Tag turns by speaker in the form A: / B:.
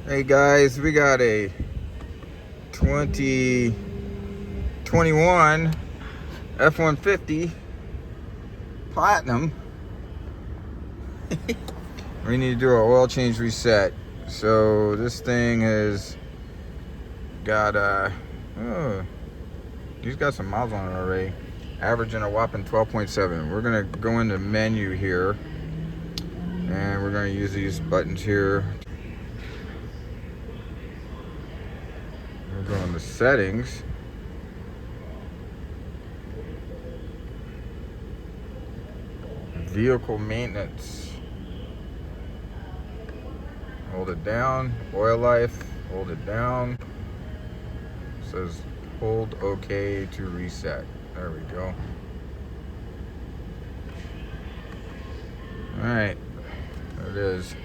A: Hey guys, we got a 2021 F-150 Platinum. We need to do an oil change reset. So this thing has got he's got some miles on it already, averaging a whopping 12.7. We're gonna go into menu here, and we're gonna use these buttons here. We're going to settings. Vehicle maintenance. Hold it down. Oil life. Hold it down. It says hold OK to reset. There we go. Alright. There it is.